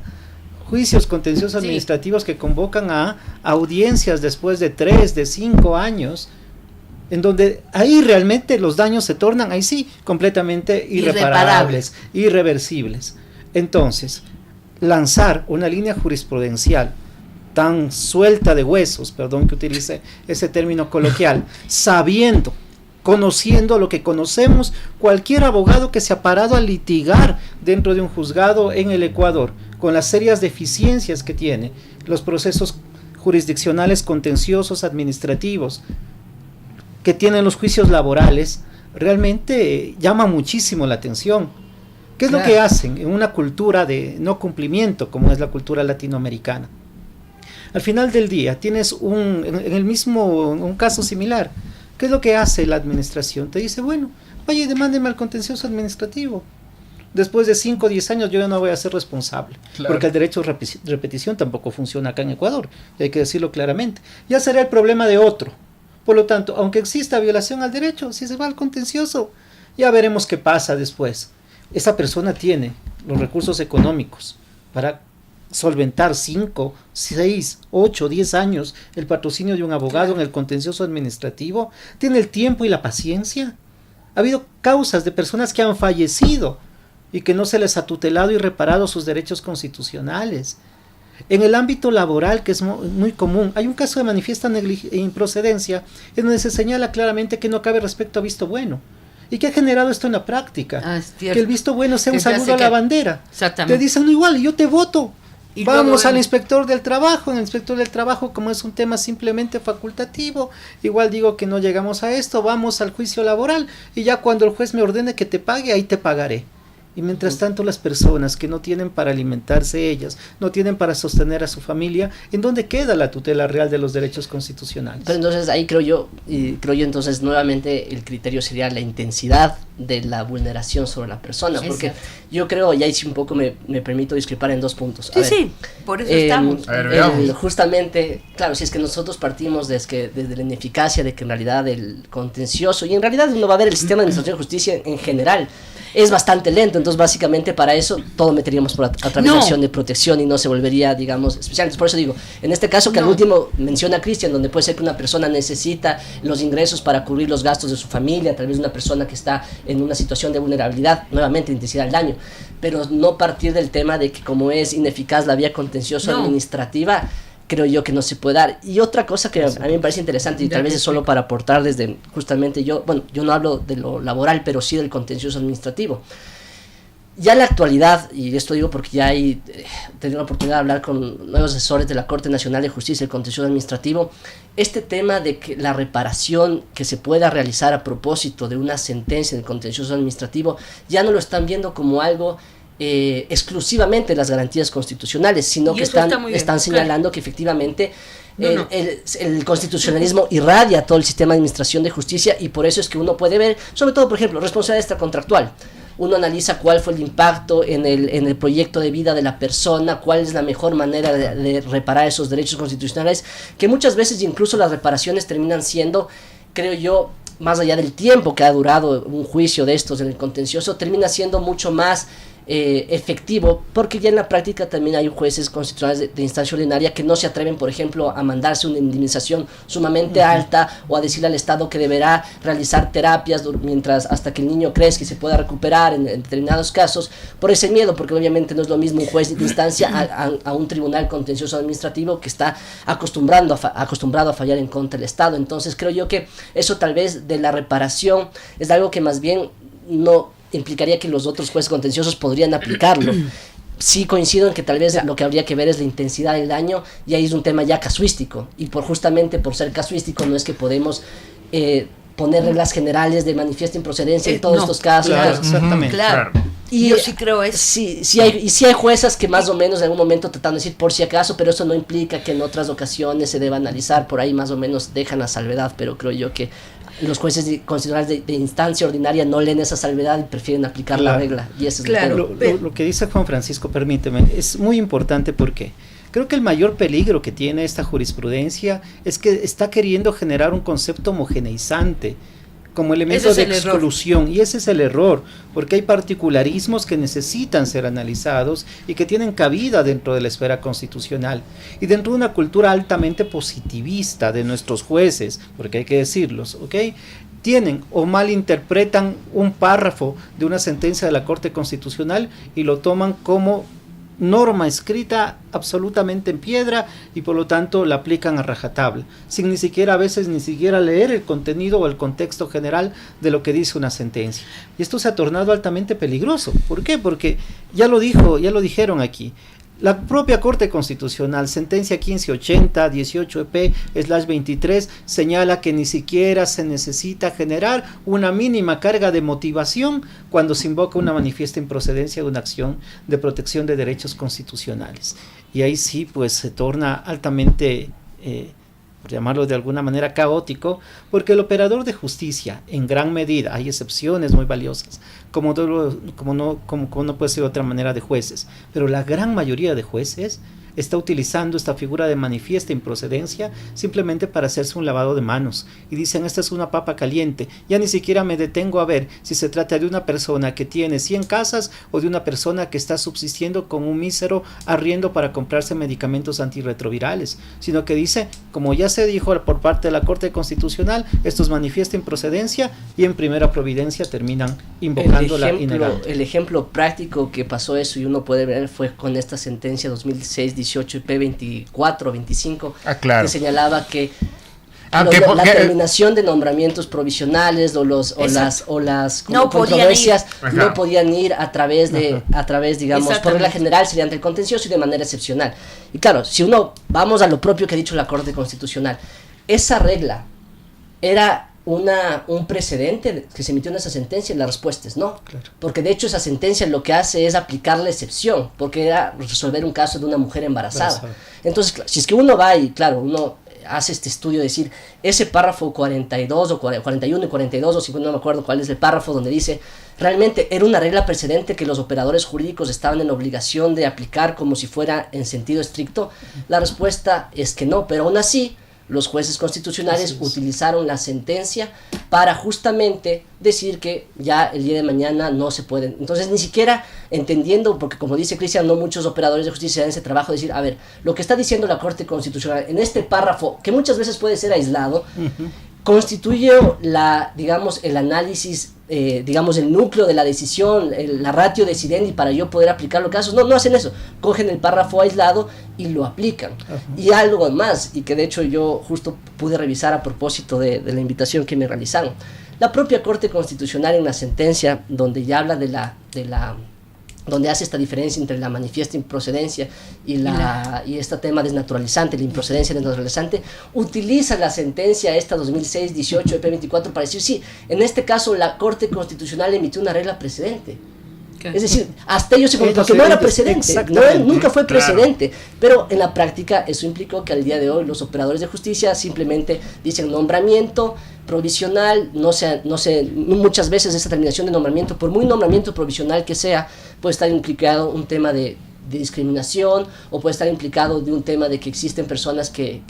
Juicios contenciosos administrativos que convocan a audiencias después de 3, de 5 años, en donde ahí realmente los daños se tornan, ahí sí, completamente irreparables, irreversibles. Entonces, lanzar una línea jurisprudencial tan suelta de huesos, perdón que utilice ese término coloquial, sabiendo, conociendo lo que conocemos cualquier abogado que se ha parado a litigar dentro de un juzgado en el Ecuador, con las serias deficiencias que tiene los procesos jurisdiccionales contenciosos administrativos, que tienen los juicios laborales, realmente llama muchísimo la atención. ¿Qué es lo que hacen en una cultura de no cumplimiento como es la cultura latinoamericana? Al final del día tienes un caso similar. ¿Qué es lo que hace la administración? Te dice, bueno, vaya y demándeme al contencioso administrativo. Después de 5 o 10 años yo ya no voy a ser responsable. Claro. Porque el derecho de repetición tampoco funciona acá en Ecuador. Hay que decirlo claramente. Ya será el problema de otro. Por lo tanto, aunque exista violación al derecho, si se va al contencioso, ya veremos qué pasa después. Esa persona tiene los recursos económicos para solventar 5, 6, 8, 10 años el patrocinio de un abogado en el contencioso administrativo. Tiene el tiempo y la paciencia. Ha habido causas de personas que han fallecido y que no se les ha tutelado y reparado sus derechos constitucionales. En el ámbito laboral, que es muy común, hay un caso de manifiesta improcedencia en donde se señala claramente que no cabe respecto a visto bueno. ¿Y qué ha generado esto en la práctica? Que el visto bueno sea un saludo a la bandera. Te dicen, no, igual, yo te voto. Y vamos al inspector del trabajo. En el inspector del trabajo, como es un tema simplemente facultativo, igual digo que no llegamos a esto, vamos al juicio laboral y ya cuando el juez me ordene que te pague, ahí te pagaré. Y mientras tanto las personas que no tienen para alimentarse ellas, no tienen para sostener a su familia, ¿en dónde queda la tutela real de los derechos constitucionales? Pero entonces ahí creo yo entonces nuevamente el criterio sería la intensidad de la vulneración sobre la persona, porque yo creo, y ahí sí un poco me permito discrepar en 2 puntos. Sí, por eso estamos. A ver, veamos. Justamente, claro, si es que nosotros partimos desde la ineficacia de que en realidad el contencioso, y en realidad uno va a ver el sistema de administración de justicia en general, es bastante lento, entonces básicamente para eso todo meteríamos por a través de acción de protección y no se volvería, digamos, especial. Entonces por eso digo, en este caso que al último menciona Cristian, donde puede ser que una persona necesita los ingresos para cubrir los gastos de su familia, a través de una persona que está en una situación de vulnerabilidad, nuevamente intensidad del daño, pero no partir del tema de que como es ineficaz la vía contencioso administrativa, creo yo que no se puede dar. Y otra cosa que a mí me parece interesante, y tal vez es solo para aportar desde justamente yo no hablo de lo laboral, pero sí del contencioso administrativo. Ya en la actualidad, y esto digo porque ya he tenido la oportunidad de hablar con nuevos asesores de la Corte Nacional de Justicia y Contencioso Administrativo, este tema de que la reparación que se pueda realizar a propósito de una sentencia en el contencioso administrativo ya no lo están viendo como algo exclusivamente de las garantías constitucionales, sino que están señalando que efectivamente el constitucionalismo irradia todo el sistema de administración de justicia, y por eso es que uno puede ver, sobre todo, por ejemplo, responsabilidad extracontractual. Uno analiza cuál fue el impacto en el proyecto de vida de la persona, cuál es la mejor manera de reparar esos derechos constitucionales, que muchas veces incluso las reparaciones terminan siendo, creo yo, más allá del tiempo que ha durado un juicio de estos en el contencioso, termina siendo mucho más efectivo, porque ya en la práctica también hay jueces constitucionales de instancia ordinaria que no se atreven, por ejemplo, a mandarse una indemnización sumamente alta, o a decirle al Estado que deberá realizar terapias hasta que el niño crezca y se pueda recuperar en determinados casos, por ese miedo, porque obviamente no es lo mismo un juez de instancia a un tribunal contencioso administrativo que está acostumbrado a fallar en contra del Estado. Entonces creo yo que eso tal vez de la reparación es algo que más bien no implicaría que los otros jueces contenciosos podrían aplicarlo. Sí coincido en que tal vez lo que habría que ver es la intensidad del daño, y ahí es un tema ya casuístico, y justamente por ser casuístico no es que podemos poner reglas generales de manifiesta improcedencia en todos estos casos. Claro, exactamente. Claro. Y yo sí creo eso. Sí hay juezas que más o menos en algún momento tratan de decir por si acaso, pero eso no implica que en otras ocasiones se deba analizar. Por ahí más o menos dejan la salvedad, pero creo yo que los jueces constitucionales de instancia ordinaria no leen esa salvedad y prefieren aplicar la regla, y eso es lo que dice Juan Francisco, permíteme, es muy importante, porque creo que el mayor peligro que tiene esta jurisprudencia es que está queriendo generar un concepto homogeneizante como elemento de exclusión, y ese es el error, porque hay particularismos que necesitan ser analizados y que tienen cabida dentro de la esfera constitucional, y dentro de una cultura altamente positivista de nuestros jueces, porque hay que decirlos, ¿ok? Tienen o malinterpretan un párrafo de una sentencia de la Corte Constitucional y lo toman como norma escrita absolutamente en piedra, y por lo tanto la aplican a rajatabla, sin ni siquiera a veces ni siquiera leer el contenido o el contexto general de lo que dice una sentencia. Y esto se ha tornado altamente peligroso. ¿Por qué? Porque ya lo dijeron aquí. La propia Corte Constitucional, sentencia 1580-18EP/23, señala que ni siquiera se necesita generar una mínima carga de motivación cuando se invoca una manifiesta improcedencia de una acción de protección de derechos constitucionales. Y ahí sí, pues se torna altamente, por llamarlo de alguna manera, caótico, porque el operador de justicia, en gran medida, hay excepciones muy valiosas, como no puede ser de otra manera, de jueces, pero la gran mayoría de jueces está utilizando esta figura de manifiesta improcedencia simplemente para hacerse un lavado de manos, y dicen: esta es una papa caliente, ya ni siquiera me detengo a ver si se trata de una persona que tiene 100 casas o de una persona que está subsistiendo con un mísero arriendo para comprarse medicamentos antirretrovirales, sino que dice, como ya se dijo por parte de la Corte Constitucional, esto es manifiesta improcedencia, y en primera providencia terminan invocándola inherente. El ejemplo práctico que pasó eso, y uno puede ver, fue con esta sentencia 2006-18 P24-25, claro, que señalaba que la terminación de nombramientos provisionales o las controversias no podían ir a través, digamos, por regla general sería ante el contencioso y de manera excepcional. Y claro, si uno vamos a lo propio que ha dicho la Corte Constitucional, esa regla era un precedente que se emitió en esa sentencia. La respuesta es no, claro, porque de hecho esa sentencia lo que hace es aplicar la excepción, porque era resolver un caso de una mujer embarazada. Entonces, si es que uno va y uno hace este estudio de decir, ese párrafo 42 o 41 y 42 o 50, no me acuerdo cuál es el párrafo, donde dice, realmente era una regla precedente que los operadores jurídicos estaban en obligación de aplicar como si fuera en sentido estricto, la respuesta es que no, pero aún así los jueces constitucionales utilizaron la sentencia para justamente decir que ya el día de mañana no se pueden. Entonces, ni siquiera entendiendo, porque como dice Cristian, no muchos operadores de justicia dan ese trabajo de decir, a ver, lo que está diciendo la Corte Constitucional en este párrafo, que muchas veces puede ser aislado, constituye el análisis, el núcleo de la decisión, la ratio decidendi para yo poder aplicar los casos. No hacen eso, cogen el párrafo aislado y lo aplican. Y algo más, y que de hecho yo justo pude revisar a propósito de la invitación que me realizaron. La propia Corte Constitucional, en la sentencia donde ya habla de la donde hace esta diferencia entre la manifiesta improcedencia y este tema desnaturalizante, la improcedencia desnaturalizante, utiliza la sentencia esta 2006-18 EP24 para decir, sí, en este caso la Corte Constitucional emitió una regla precedente. Es decir, hasta ellos porque no era precedente, nunca fue precedente, pero en la práctica eso implicó que al día de hoy los operadores de justicia simplemente dicen nombramiento provisional, muchas veces esa terminación de nombramiento, por muy nombramiento provisional que sea, puede estar implicado un tema de discriminación, o puede estar implicado de un tema de que existen personas que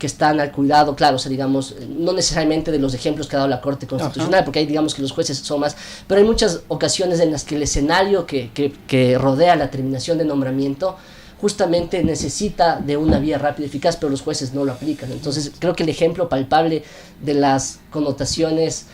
están al cuidado, claro, o sea, digamos, no necesariamente de los ejemplos que ha dado la Corte Constitucional, porque hay, digamos, que los jueces son más, pero hay muchas ocasiones en las que el escenario que rodea la terminación de nombramiento justamente necesita de una vía rápida y eficaz, pero los jueces no lo aplican. Entonces, creo que el ejemplo palpable de las connotaciones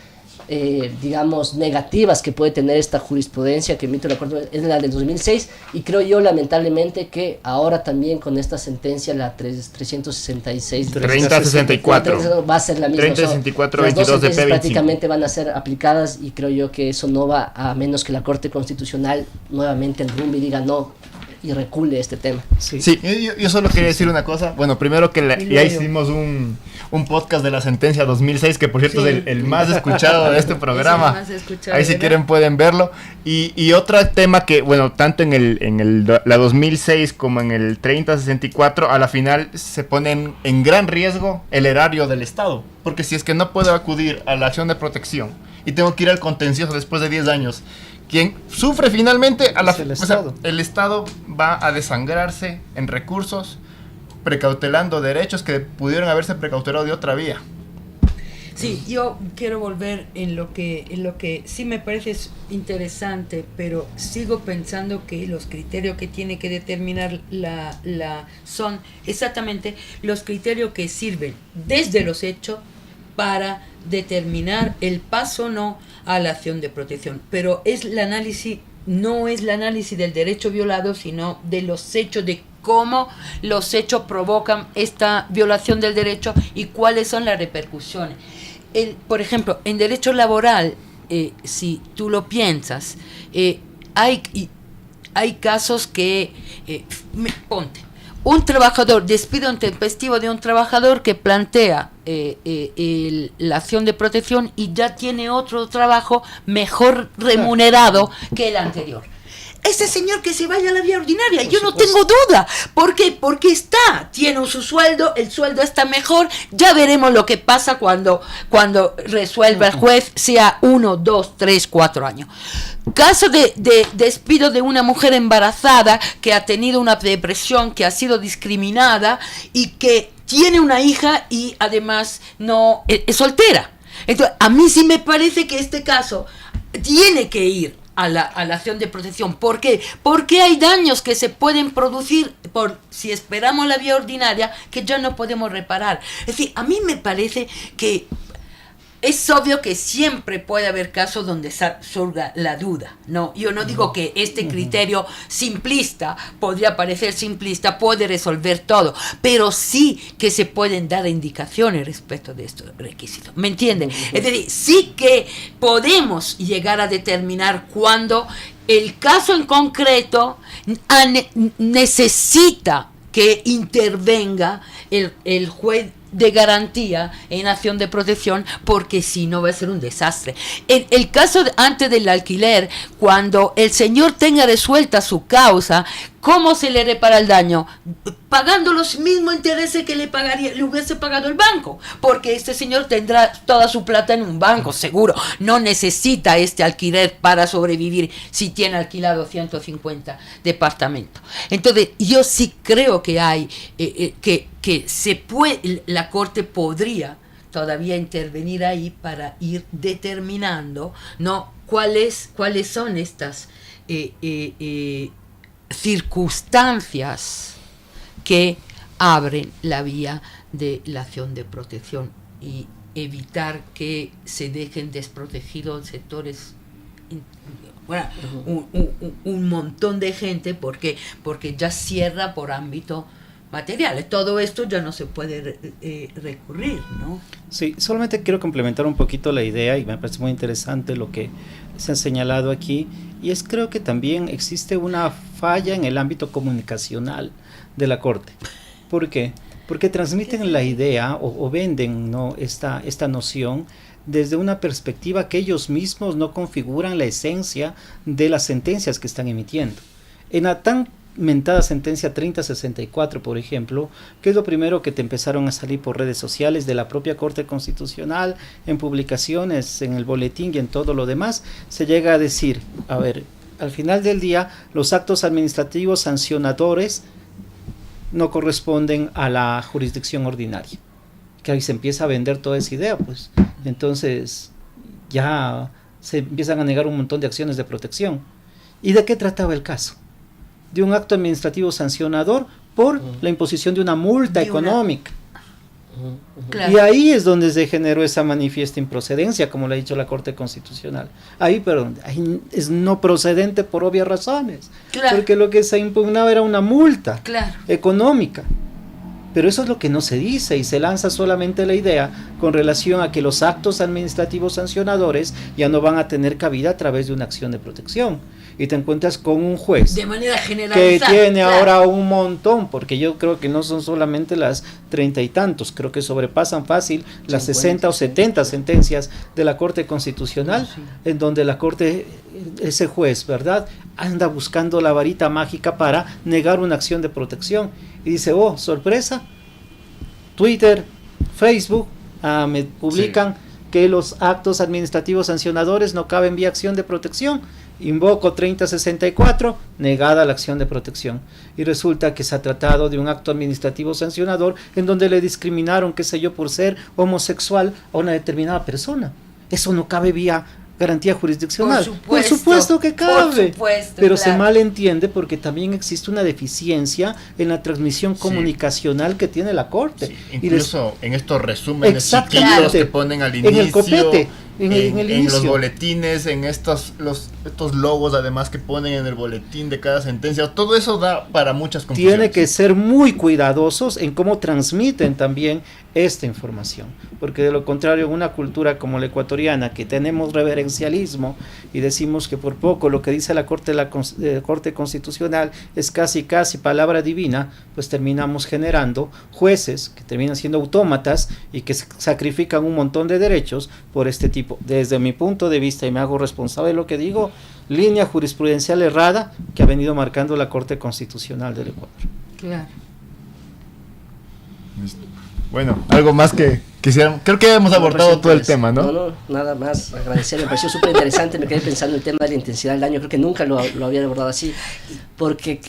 digamos, negativas que puede tener esta jurisprudencia que emite la Corte es la del 2006, y creo yo lamentablemente que ahora también con esta sentencia, la 366 3064 va a ser la misma. 3064 las dos 22 de sentencias P25 prácticamente van a ser aplicadas, y creo yo que eso no va a menos que la Corte Constitucional nuevamente enrumbe y diga no y recule este tema. Sí, yo solo quería decir una cosa. Bueno, primero que ya hicimos un podcast de la sentencia 2006, que por cierto es el más escuchado de este programa. Ahí si quieren pueden verlo. Y otro tema que, bueno, tanto en la 2006 como en el 3064, a la final se pone en gran riesgo el erario del Estado. Porque si es que no puedo acudir a la acción de protección y tengo que ir al contencioso después de 10 años, quien sufre finalmente el Estado va a desangrarse en recursos, precautelando derechos que pudieron haberse precautelado de otra vía. Sí, yo quiero volver en lo que sí me parece interesante, pero sigo pensando que los criterios que tiene que determinar son exactamente los criterios que sirven desde los hechos para determinar el paso o no a la acción de protección. Pero no es el análisis del derecho violado, sino de los hechos, de cómo los hechos provocan esta violación del derecho y cuáles son las repercusiones. Por ejemplo, en derecho laboral, si tú lo piensas, hay casos que, ponte, un trabajador, despido intempestivo de un trabajador que plantea la acción de protección y ya tiene otro trabajo mejor remunerado que el anterior. Ese señor que se vaya a la vía ordinaria, yo no tengo duda. ¿Por qué? Porque tiene su sueldo, el sueldo está mejor. Ya veremos lo que pasa cuando resuelva el juez, sea 1, 2, 3, 4 años. Caso de despido de una mujer embarazada que ha tenido una depresión, que ha sido discriminada y que tiene una hija y además no es soltera. Entonces, a mí sí me parece que este caso tiene que ir a la acción de protección. ¿Por qué? Porque hay daños que se pueden producir si esperamos la vía ordinaria que ya no podemos reparar. Es decir, a mí me parece que es obvio que siempre puede haber casos donde surga la duda, ¿no? Yo no digo que este criterio simplista, podría parecer simplista, puede resolver todo, pero sí que se pueden dar indicaciones respecto de estos requisitos, ¿me entienden? Es decir, sí que podemos llegar a determinar cuando el caso en concreto necesita que intervenga el juez de garantía en acción de protección, porque si no va a ser un desastre. En el caso antes del alquiler, cuando el señor tenga resuelta su causa, ¿cómo se le repara el daño? Pagando los mismos intereses que le hubiese pagado el banco, porque este señor tendrá toda su plata en un banco, seguro. No necesita este alquiler para sobrevivir si tiene alquilado 150 departamentos. Entonces, yo sí creo que hay que se puede, la Corte podría todavía intervenir ahí para ir determinando, ¿no?, cuáles son estas circunstancias que abren la vía de la acción de protección y evitar que se dejen desprotegidos sectores, un montón de gente, porque ya cierra por ámbito materiales. Todo esto ya no se puede recurrir, ¿no? Sí, solamente quiero complementar un poquito la idea, y me parece muy interesante lo que se ha señalado aquí, y es creo que también existe una falla en el ámbito comunicacional de la Corte. ¿Por qué? Porque transmiten la idea o venden, ¿no?, esta noción desde una perspectiva que ellos mismos no configuran la esencia de las sentencias que están emitiendo. En la tan mentada sentencia 3064, por ejemplo, que es lo primero que te empezaron a salir por redes sociales de la propia Corte Constitucional, en publicaciones, en el boletín y en todo lo demás, se llega a decir, a ver, al final del día, los actos administrativos sancionadores no corresponden a la jurisdicción ordinaria. Que ahí se empieza a vender toda esa idea, pues. Entonces, ya se empiezan a negar un montón de acciones de protección. ¿Y de qué trataba el caso? De un acto administrativo sancionador por la imposición de una multa económica. Claro. Y ahí es donde se generó esa manifiesta improcedencia, como lo ha dicho la Corte Constitucional. Ahí es no procedente por obvias razones. Claro. Porque lo que se impugnaba era una multa Claro. económica. Pero eso es lo que no se dice, y se lanza solamente la idea con relación a que los actos administrativos sancionadores ya no van a tener cabida a través de una acción de protección. Y te encuentras con un juez De manera que generalizada. tiene claro. ahora un montón, porque yo creo que no son solamente las 30 y tantos, creo que sobrepasan fácil las 60 o 70 sentencias de la Corte Constitucional, en donde la Corte, ese juez, ¿verdad?, anda buscando la varita mágica para negar una acción de protección. Y dice, oh, sorpresa, Twitter, Facebook, me publican que los actos administrativos sancionadores no caben vía acción de protección. Invoco 3064, negada la acción de protección. Y resulta que se ha tratado de un acto administrativo sancionador en donde le discriminaron, qué sé yo, por ser homosexual a una determinada persona. Eso no cabe vía garantía jurisdiccional. Por supuesto que cabe. Por supuesto, pero claro. se malentiende porque también existe una deficiencia en la transmisión comunicacional que tiene la Corte. Sí, incluso en estos resúmenes Exactamente. chiquitos que ponen al inicio, en el copete, en el en los inicio. boletines, en estos logos además que ponen en el boletín de cada sentencia, todo eso da para muchas confusiones. Tiene que ser muy cuidadosos en cómo transmiten también esta información, porque de lo contrario, en una cultura como la ecuatoriana, que tenemos reverencialismo y decimos que por poco lo que dice la Corte Constitucional es casi palabra divina, pues terminamos generando jueces que terminan siendo autómatas y que sacrifican un montón de derechos por este tipo. Desde mi punto de vista, y me hago responsable de lo que digo, línea jurisprudencial errada que ha venido marcando la Corte Constitucional del Ecuador. Claro. Bueno, algo más que quisieran. Creo que hemos abordado todo el tema, ¿no? No, nada más agradecer. Me pareció súper interesante. Me quedé pensando en el tema de la intensidad del daño. Creo que nunca lo había abordado así. Porque,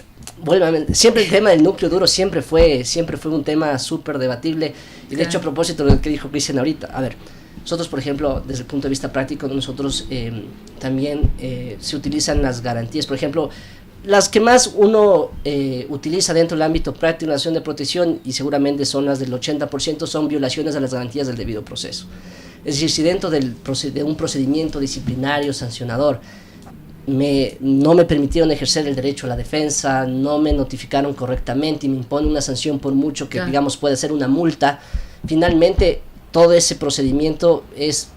bueno, siempre el tema del núcleo duro siempre fue un tema súper debatible. Y de hecho, a propósito de lo que dijo Cristian ahorita, a ver, nosotros, por ejemplo, desde el punto de vista práctico, nosotros también se utilizan las garantías. Por ejemplo, las que más uno utiliza dentro del ámbito práctico de la acción de protección, y seguramente son las del 80%, son violaciones a las garantías del debido proceso. Es decir, si dentro de un procedimiento disciplinario sancionador no me permitieron ejercer el derecho a la defensa, no me notificaron correctamente y me imponen una sanción por mucho que, digamos, puede ser una multa, finalmente todo ese procedimiento es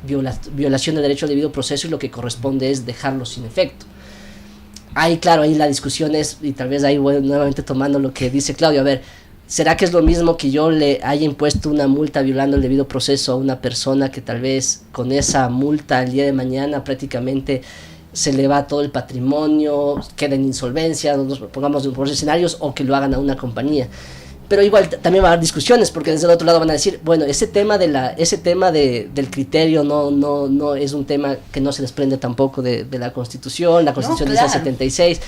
violación del derecho al debido proceso, y lo que corresponde es dejarlo sin efecto. Ahí, claro, ahí la discusión es, y tal vez ahí voy nuevamente tomando lo que dice Claudio, a ver, ¿será que es lo mismo que yo le haya impuesto una multa violando el debido proceso a una persona que tal vez con esa multa el día de mañana prácticamente se le va todo el patrimonio, queda en insolvencia, nos pongamos por escenarios, o que lo hagan a una compañía? Pero igual también va a haber discusiones, porque desde el otro lado van a decir, bueno, ese tema del criterio no es un tema que no se desprende tampoco de la Constitución. La Constitución dice el 76.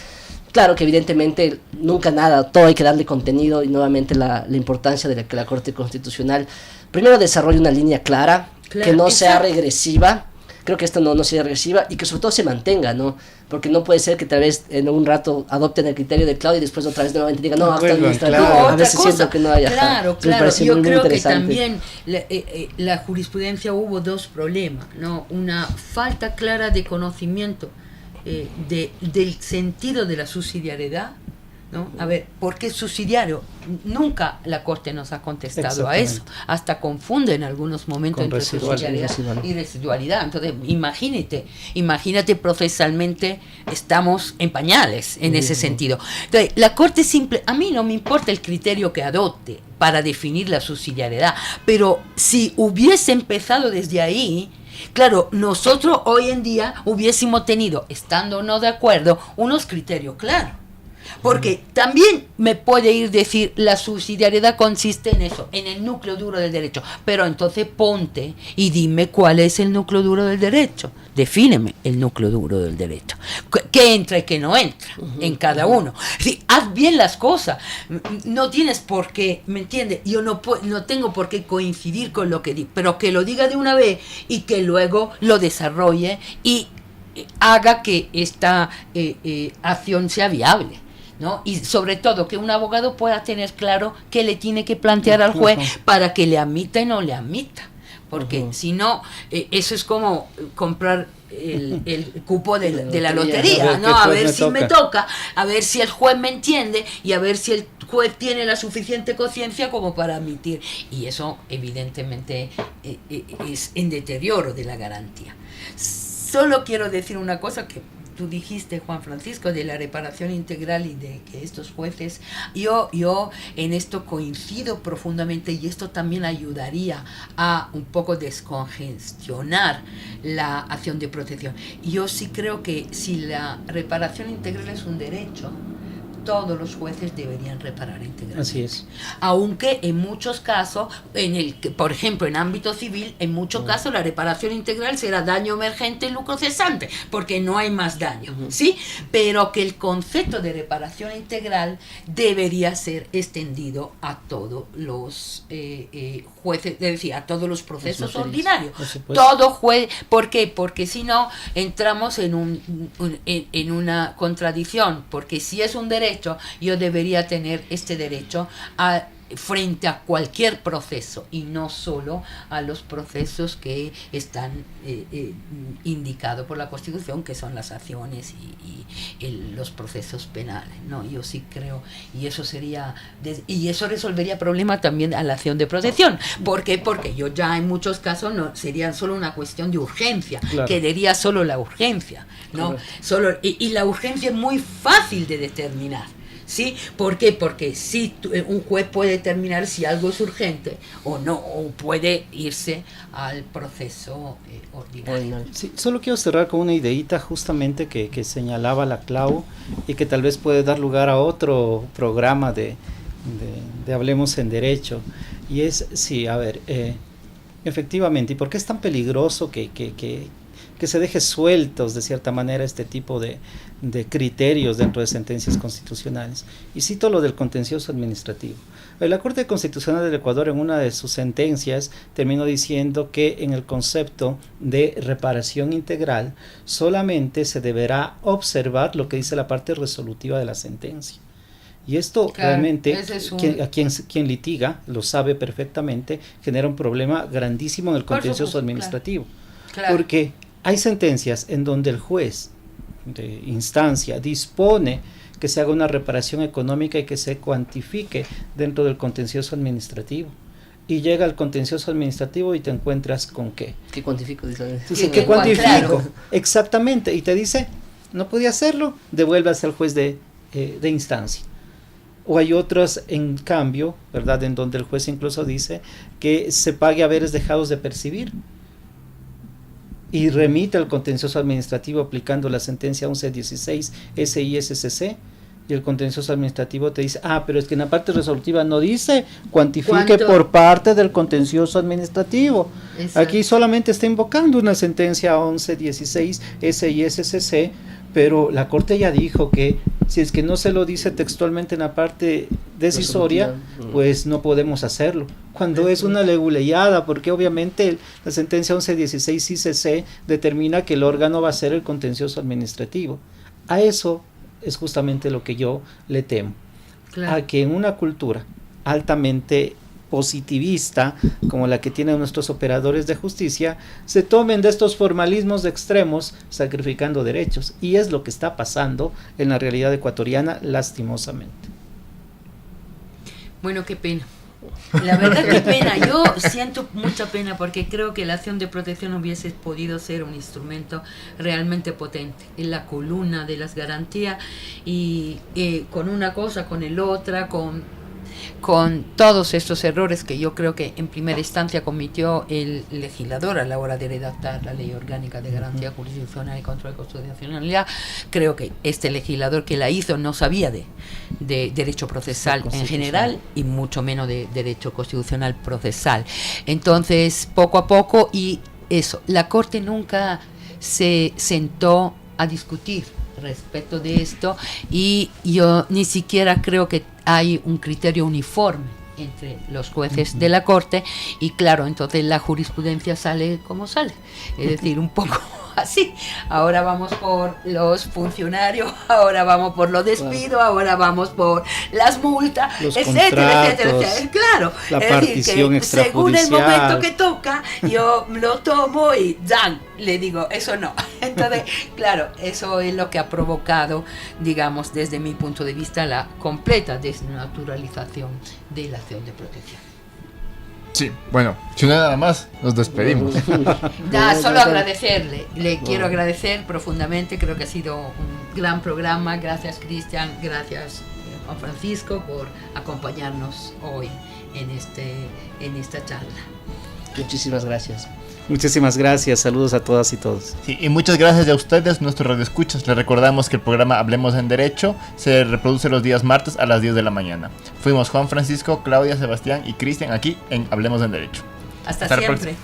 Claro que evidentemente nunca nada, todo hay que darle contenido, y nuevamente la importancia de que la Corte Constitucional primero desarrolle una línea clara, que no sea regresiva. Creo que esto no sea regresiva, y que sobre todo se mantenga, ¿no? Porque no puede ser que tal vez en un rato adopten el criterio de Claudio y después otra vez nuevamente digan, no, acto administrativo. Claro. A veces siento que no haya. Claro. muy Yo creo que interesante. también la jurisprudencia hubo dos problemas, ¿no? Una falta clara de conocimiento del sentido de la subsidiariedad, ¿no? A ver, ¿por qué subsidiario? Nunca la Corte nos ha contestado a eso. Hasta confunde en algunos momentos con entre subsidiariedad y residualidad. Entonces, imagínate procesalmente, estamos en pañales en ese sentido. Entonces, la Corte a mí no me importa el criterio que adopte para definir la subsidiariedad, pero si hubiese empezado desde ahí, claro, nosotros hoy en día hubiésemos tenido, estando o no de acuerdo, unos criterios claros. Porque también me puede ir decir la subsidiariedad consiste en eso, en el núcleo duro del derecho. Pero entonces ponte y dime cuál es el núcleo duro del derecho. Defíneme el núcleo duro del derecho. ¿Qué entra y qué no entra en cada uno? Sí, haz bien las cosas. No tienes por qué, ¿me entiendes? Yo no tengo por qué coincidir con lo que digo, pero que lo diga de una vez y que luego lo desarrolle y haga que esta acción sea viable, ¿no? Y sobre todo que un abogado pueda tener claro qué le tiene que plantear al juez para que le admita y no le admita, porque si no, eso es como comprar el cupo de la lotería, ¿no? A ver si me toca, a ver si el juez me entiende y a ver si el juez tiene la suficiente conciencia como para admitir, y eso evidentemente es en deterioro de la garantía. Solo quiero decir una cosa que tú dijiste, Juan Francisco, de la reparación integral y de que estos jueces, yo en esto coincido profundamente, y esto también ayudaría a un poco descongestionar la acción de protección. Yo sí creo que si la reparación integral es un derecho, todos los jueces deberían reparar integralmente. Así es. Aunque en muchos casos, por ejemplo, en ámbito civil, en muchos casos la reparación integral será daño emergente y lucro cesante, porque no hay más daño, ¿sí? Pero que el concepto de reparación integral debería ser extendido a todos los jueces, es decir, a todos los procesos ordinarios. Todo juez, ¿por qué? Porque si no, entramos en una contradicción, porque si es un derecho, yo debería tener este derecho frente a cualquier proceso y no solo a los procesos que están indicados por la Constitución, que son las acciones y los procesos penales, ¿no? Yo sí creo, y eso resolvería problemas también a la acción de protección. ¿Por qué? Porque yo ya en muchos casos no sería solo una cuestión de urgencia, quedaría solo la urgencia, ¿no? Y la urgencia es muy fácil de determinar, ¿sí? ¿Por qué? Porque si un juez puede determinar si algo es urgente o no, o puede irse al proceso ordinario. Sí, solo quiero cerrar con una ideita justamente que señalaba la Clau y que tal vez puede dar lugar a otro programa de Hablemos en Derecho. Y es, sí, a ver, efectivamente, ¿y por qué es tan peligroso que se deje sueltos de cierta manera este tipo de criterios dentro de sentencias constitucionales? Y cito lo del contencioso administrativo. La Corte Constitucional del Ecuador, en una de sus sentencias, terminó diciendo que en el concepto de reparación integral solamente se deberá observar lo que dice la parte resolutiva de la sentencia. Y esto realmente, quien litiga lo sabe perfectamente, genera un problema grandísimo en el contencioso administrativo. Porque hay sentencias en donde el juez de instancia dispone que se haga una reparación económica y que se cuantifique dentro del contencioso administrativo. Y llega al contencioso administrativo y te encuentras con ¿qué? ¿Qué cuantifico? Dice, ¿qué cuantifico? Claro. Exactamente. Y te dice, no podía hacerlo, devuélvase al juez de instancia. O hay otros, en cambio, ¿verdad?, en donde el juez incluso dice que se pague haberes dejados de percibir. Y remite al contencioso administrativo aplicando la sentencia 1116 SISCC, y el contencioso administrativo te dice, pero es que en la parte resolutiva no dice cuantifique por parte del contencioso administrativo. Exacto. Aquí solamente está invocando una sentencia 1116 SISCC, pero la Corte ya dijo que si es que no se lo dice textualmente en la parte decisoria, pues no podemos hacerlo. Cuando es una leguleyada, porque obviamente la sentencia 1116 ICC determina que el órgano va a ser el contencioso administrativo. A eso es justamente lo que yo le temo. A que en una cultura altamente positivista como la que tienen nuestros operadores de justicia, se tomen de estos formalismos extremos sacrificando derechos, y es lo que está pasando en la realidad ecuatoriana, lastimosamente. Bueno, qué pena. La verdad, qué pena. Yo siento mucha pena porque creo que la acción de protección hubiese podido ser un instrumento realmente potente en la columna de las garantías, y con una cosa, con el otra, con todos estos errores que yo creo que en primera instancia cometió el legislador a la hora de redactar la Ley Orgánica de Garantía Jurisdiccional y Control de Constitucionalidad. Creo que este legislador que la hizo no sabía de derecho procesal en general, y mucho menos de derecho constitucional procesal. Entonces, poco a poco, y eso, la Corte nunca se sentó a discutir respecto de esto, y yo ni siquiera creo que hay un criterio uniforme entre los jueces de la Corte, y claro, entonces la jurisprudencia sale como sale, es decir, un poco así. Ahora vamos por los funcionarios, ahora vamos por los despidos, ahora vamos por las multas, los etcétera, etcétera. Claro, la es partición decir, que según el extrajudicial, momento que toca, yo lo tomo y ¡zan! Le digo, eso no. Entonces, claro, eso es lo que ha provocado, digamos, desde mi punto de vista, la completa desnaturalización de la acción de protección. Sí, bueno, si no hay nada más, nos despedimos. Solo agradecerle, le quiero agradecer profundamente, creo que ha sido un gran programa. Gracias, Cristian, gracias, Juan Francisco, por acompañarnos hoy en esta charla. Muchísimas gracias. Muchísimas gracias, saludos a todas y todos. Sí, y muchas gracias a ustedes, nuestros radioescuchas. Les recordamos que el programa Hablemos en Derecho se reproduce los días martes a las 10 de la mañana. Fuimos Juan Francisco, Claudia, Sebastián y Cristian aquí en Hablemos en Derecho. Hasta la siempre. próxima.